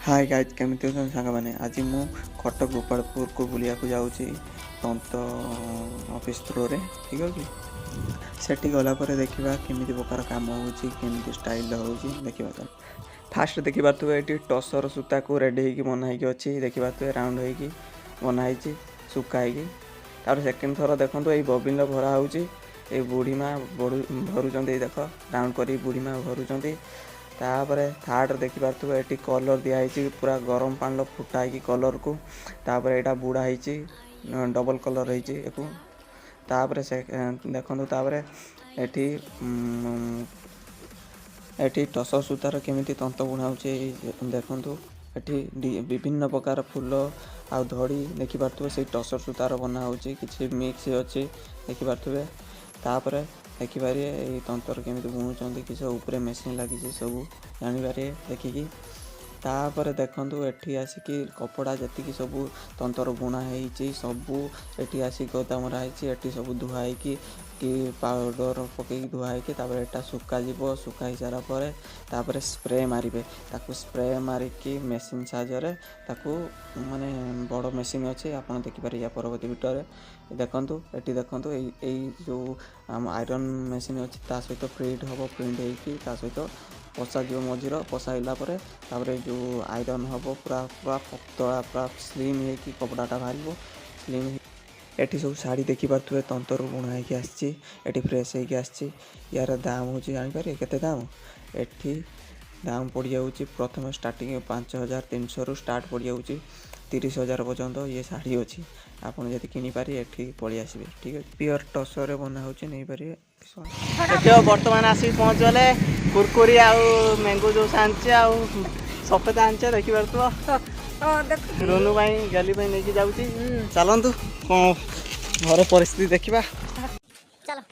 Hi guys केମିତି ଅଛନ୍ତି ସାଙ୍ଗମାନେ। ଆଜି ମୁଁ କଟକ ଗୋପାଳପୁରକୁ ବୁଲିବାକୁ ଯାଉଛି ତନ୍ତ ଅଫିସ୍ ଥ୍ରୋରେ, ଠିକ୍ ଅଛି। ସେଠି ଗଲା ପରେ ଦେଖିବା କେମିତି ପ୍ରକାର କାମ ହେଉଛି, କେମିତି ଷ୍ଟାଇଲ୍ ହେଉଛି ଦେଖିବା। ତ ଫାଷ୍ଟ ଦେଖିପାରୁଥିବେ ଏଠି ଟସର ସୂତାକୁ ରେଡ଼ି ହେଇକି ବନା ହେଇକି ଅଛି, ଦେଖିପାରୁଥିବେ ରାଉଣ୍ଡ ହେଇକି ବନା ହେଇଛି ଶୁକା ହେଇକି। ତାପରେ ସେକେଣ୍ଡ ଥର ଦେଖନ୍ତୁ ଏଇ ବବିନ୍ର ଭରା ହେଉଛି, ଏଇ ବୁଢ଼ୀମା ଭରୁଛନ୍ତି, ଏଇ ଦେଖ ରାଉଣ୍ଡ କରି ବୁଢ଼ୀମା ଭରୁଛନ୍ତି। तापर थार्ड देखिपे ये कलर दिखाई पूरा गरम पानी फुटा है कलर को। तापर यहाँ बुड़ा है डबल कलर होपर से देखो। तापर एटी टसर सूतार केमी तंत बुणा देखु। ये विभिन्न प्रकार फूल आ धड़ी देखिपे से टसर सूतार बना हो कि मिक्स अच्छी देखिपे। तापर देखिपारे ये तंतर केमी बुणुंट कि सब ऊपर मेसीन लगी सब जानीपारे देखिकी। तापर देखु एठी आसिकी कपड़ा जी सब तंतर बुणा है सबू एठी आसिक गोदामरा है सब धुआई कि पाउडर पकई धुआई एटा सुखा जीव। सुखा ही सारा पर स्प्रे मारे ताकू स्प्रे मारिकी मेसीन साहाय्य माने बड़ मेसीन अच्छे आप देखिपारे या परवर्ती भिटर देखु। ये देखु जो आयरन मेसीन अच्छी सहित प्रिंट हम प्रिंट होता सहित पशा जो मझीर पशाइला जो आयरन हम पूरा पूरा पतला पूरा स्लिम हो कपड़ाटा बाहर स्लिम। एटी सब शाढ़ी देखिपे तंतर बुणा होगी आसी फ्रेश होगी आसी। यार दाम हूँ जापर के दाम एटी दाम पड़ जाऊँगी प्रथम स्टार्टिंग 5300 रु स्टार्ट पड़ जाऊँगी 30,000 पर्यंत ये शाढ़ी अच्छी। आपड़ जब किनीपारे ये पलि आसबे, ठीक है। प्योर टसर बना हो नहीं पारे। देखियो बर्तमान आसी पहुँच गले कुरकुरी आउ मैंगो जूस आनचे आउ सफेद आनचे देखिए रोनू भाई गली भाई नहीं जाऊँगी। चलतु कौन घर परिस्थिति देखा। चलो